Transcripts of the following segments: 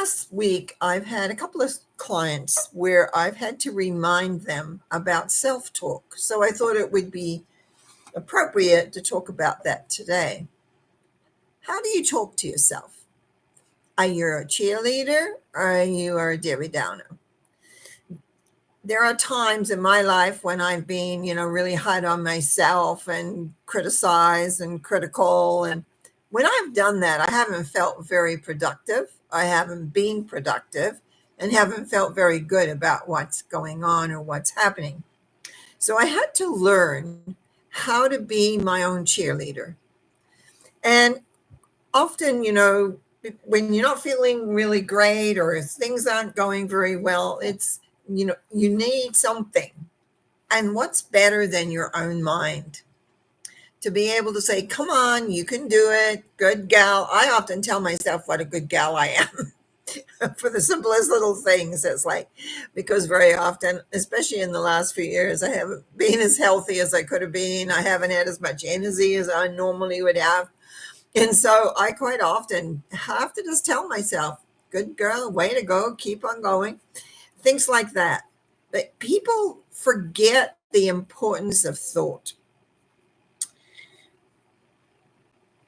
last week, I've had a couple of clients where I've had to remind them about self talk. So I thought it would be appropriate to talk about that today. How do you talk to yourself? Are you a cheerleader or are you a Debbie Downer? There are times in my life when I've been, really hard on myself and criticized and critical. And when I've done that, I haven't felt very productive. I haven't been productive and haven't felt very good about what's going on or what's happening. So I had to learn how to be my own cheerleader. And often, when you're not feeling really great or if things aren't going very well, you need something. And what's better than your own mind? To be able to say, come on, you can do it, good gal. I often tell myself what a good gal I am for the simplest little things. It's like, because very often, especially in the last few years, I haven't been as healthy as I could have been. I haven't had as much energy as I normally would have. And so I quite often have to just tell myself, good girl, way to go, keep on going, things like that. But people forget the importance of thought.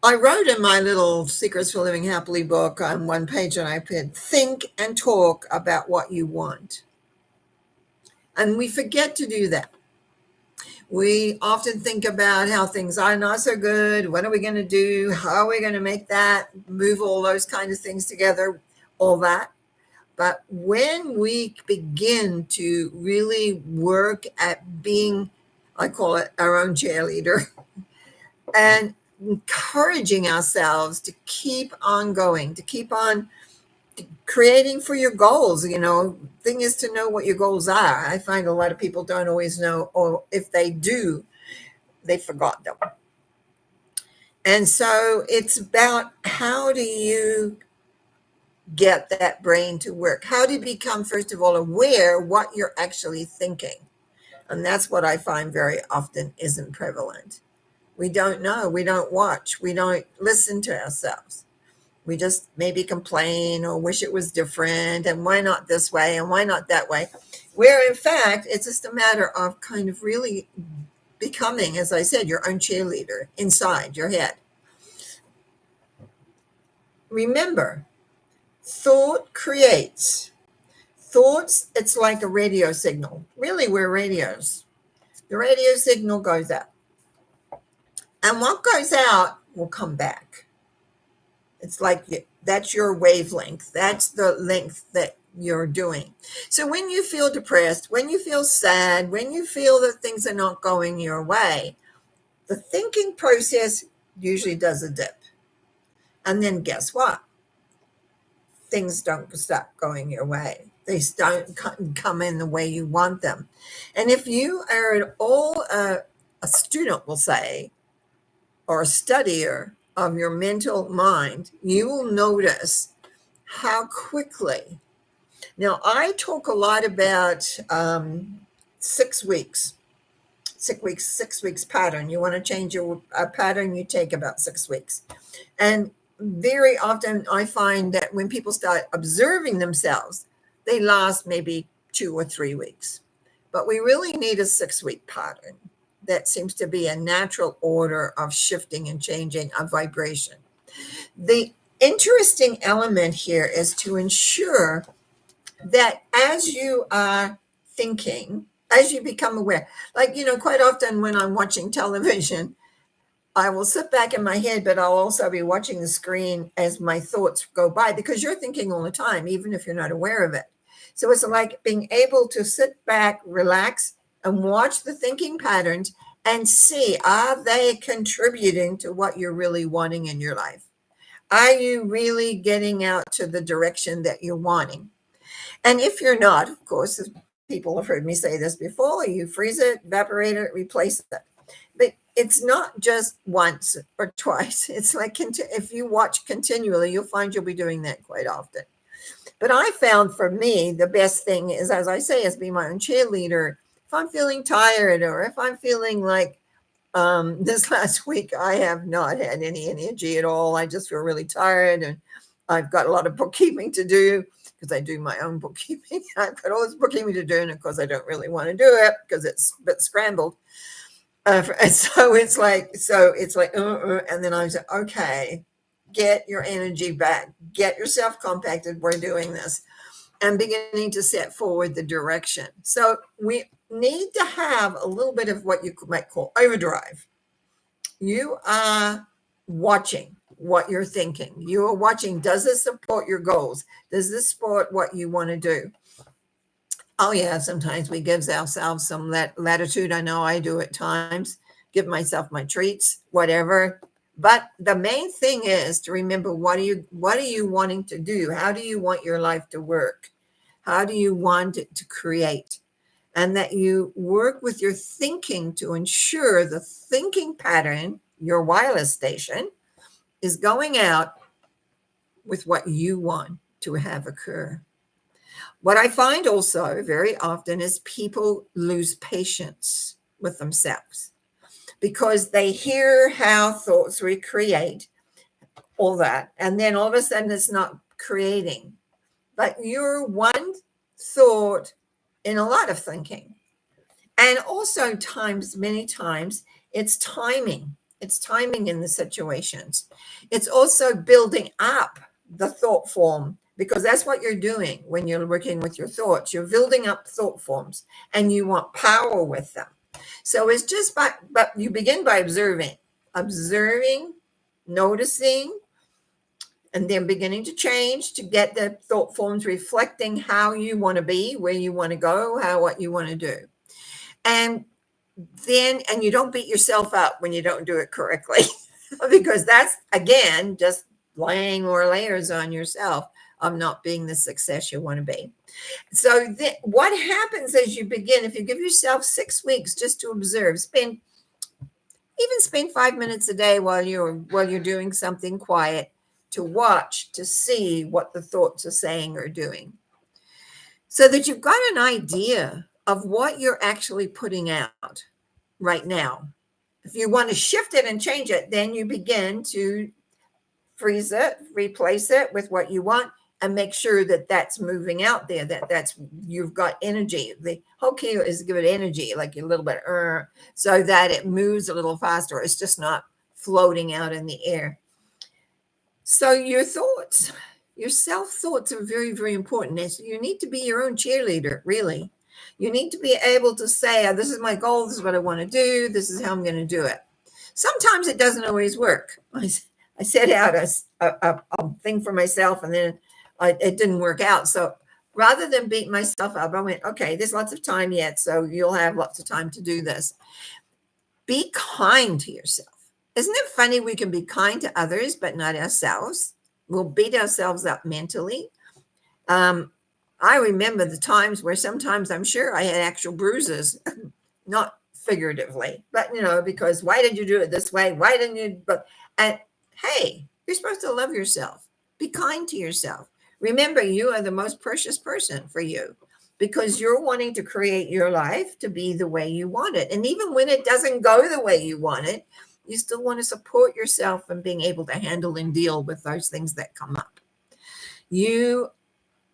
I wrote in my little Secrets for Living Happily book on one page, and I put, think and talk about what you want. And we forget to do that. We often think about how things are not so good. What are we going to do? How are we going to make that, move all those kind of things together, all that. But when we begin to really work at being, I call it our own cheerleader, and encouraging ourselves to keep on going, to keep on creating for your goals. Thing is to know what your goals are. I find a lot of people don't always know, or if they do, they forgot them. And so it's about, how do you get that brain to work? How do you become, first of all, aware what you're actually thinking? And that's what I find very often isn't prevalent. We don't know. We don't watch. We don't listen to ourselves. We just maybe complain or wish it was different. And why not this way? And why not that way? Where in fact, it's just a matter of kind of really becoming, as I said, your own cheerleader inside your head. Remember, thought creates. Thoughts, it's like a radio signal. Really, we're radios. The radio signal goes out. And what goes out will come back. It's like that's your wavelength. That's the length that you're doing. So when you feel depressed, when you feel sad, when you feel that things are not going your way, the thinking process usually does a dip. And then guess what? Things don't start going your way. They don't come in the way you want them. And if you are at all a student, will say, or a studier of your mental mind, you will notice how quickly. Now, I talk a lot about 6 weeks. 6 weeks pattern. You want to change your pattern, you take about 6 weeks. And very often I find that when people start observing themselves, they last maybe 2 or 3 weeks. But we really need a 6-week pattern. That seems to be a natural order of shifting and changing a vibration. The interesting element here is to ensure that as you are thinking, as you become aware, like, quite often when I'm watching television, I will sit back in my head, but I'll also be watching the screen as my thoughts go by, because you're thinking all the time, even if you're not aware of it. So it's like being able to sit back, relax, and watch the thinking patterns and see, are they contributing to what you're really wanting in your life? Are you really getting out to the direction that you're wanting? And if you're not, of course, as people have heard me say this before, you freeze it, evaporate it, replace it. But it's not just once or twice. It's like if you watch continually, you'll find you'll be doing that quite often. But I found for me, the best thing is, as I say, is be my own cheerleader. If I'm feeling tired, or if I'm feeling like this last week, I have not had any energy at all. I just feel really tired. And I've got a lot of bookkeeping to do because I do my own bookkeeping. I've got all this bookkeeping to do, and of course, I don't really want to do it because it's a bit scrambled. And so it's like, and then I said, okay, get your energy back, get yourself compacted. We're doing this, and beginning to set forward the direction. So we need to have a little bit of what you might call overdrive. You are watching what you're thinking. You are watching, does this support your goals? Does this support what you want to do? Oh, yeah, sometimes we give ourselves some latitude. I know I do at times, give myself my treats, whatever. But the main thing is to remember, what are you wanting to do? How do you want your life to work? How do you want it to create? And that you work with your thinking to ensure the thinking pattern, your wireless station, is going out with what you want to have occur. What I find also very often is people lose patience with themselves because they hear how thoughts recreate all that, and then all of a sudden it's not creating. But you're one thought in a lot of thinking. And also many times, it's timing. It's timing in the situations. It's also building up the thought form, because that's what you're doing when you're working with your thoughts. You're building up thought forms and you want power with them. So it's just but you begin by observing, noticing, and then beginning to change to get the thought forms reflecting how you want to be, where you want to go, what you want to do. And you don't beat yourself up when you don't do it correctly, because that's, again, just laying more layers on yourself of not being the success you want to be. So what happens as you begin, if you give yourself 6 weeks just to observe, spend 5 minutes a day while you're doing something quiet, to watch, to see what the thoughts are saying or doing, so that you've got an idea of what you're actually putting out right now. If you want to shift it and change it, then you begin to freeze it, replace it with what you want, and make sure that that's moving out there, that's you've got energy. The whole key is to give it energy, like a little bit, so that it moves a little faster. It's just not floating out in the air. So your thoughts, your self-thoughts are very, very important. You need to be your own cheerleader, really. You need to be able to say, this is my goal, this is what I want to do, this is how I'm going to do it. Sometimes it doesn't always work. I set out a thing for myself, and then it didn't work out. So rather than beat myself up, I went, okay, there's lots of time yet, so you'll have lots of time to do this. Be kind to yourself. Isn't it funny we can be kind to others, but not ourselves? We'll beat ourselves up mentally. I remember the times where sometimes I'm sure I had actual bruises, not figuratively, but because why did you do it this way? Why didn't you? And hey, you're supposed to love yourself. Be kind to yourself. Remember, you are the most precious person for you, because you're wanting to create your life to be the way you want it. And even when it doesn't go the way you want it, you still want to support yourself and being able to handle and deal with those things that come up. You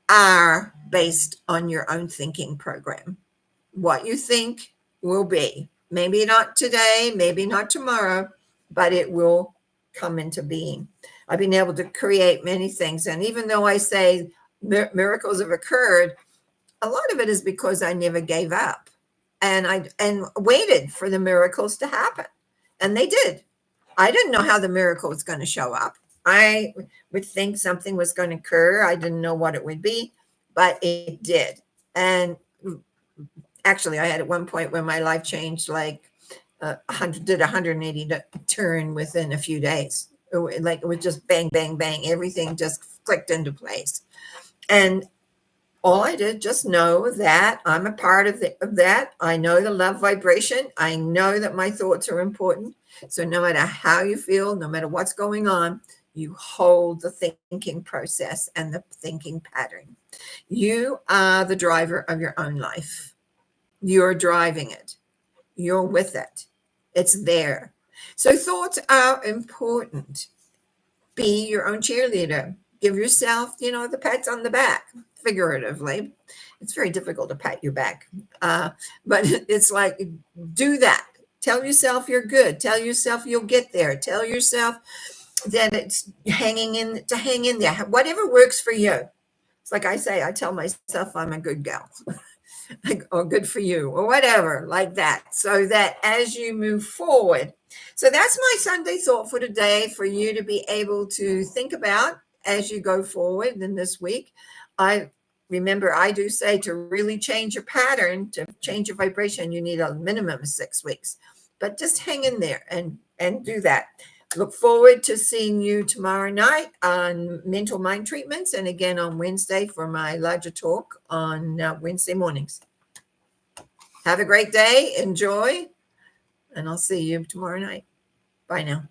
are based on your own thinking program. What you think will be. Maybe not today, maybe not tomorrow, but it will come into being. I've been able to create many things. And even though I say miracles have occurred, a lot of it is because I never gave up and waited for the miracles to happen. And they did. I didn't know how the miracle was going to show up. I would think something was going to occur. I didn't know what it would be, but it did. And actually, I had at one point where my life changed, like 180 turn within a few days. It was just bang, bang, bang. Everything just clicked into place. And all I did, just know that I'm a part of that. I know the love vibration. I know that my thoughts are important. So no matter how you feel, no matter what's going on, you hold the thinking process and the thinking pattern. You are the driver of your own life. You're driving it. You're with it. It's there. So thoughts are important. Be your own cheerleader. give yourself, the pats on the back, figuratively. It's very difficult to pat your back. But it's like, do that. Tell yourself you're good. Tell yourself you'll get there. Tell yourself that it's hang in there. Whatever works for you. It's like I say, I tell myself I'm a good gal. Or good for you, or whatever, like that, so that as you move forward. So that's my Sunday thought for today, for you to be able to think about as you go forward in this week. I do say, to really change your pattern, to change your vibration, you need a minimum of 6 weeks, but just hang in there and do that. Look forward to seeing you tomorrow night on mental mind treatments, and again on Wednesday for my larger talk on Wednesday mornings. Have a great day. Enjoy. And I'll see you tomorrow night. Bye now.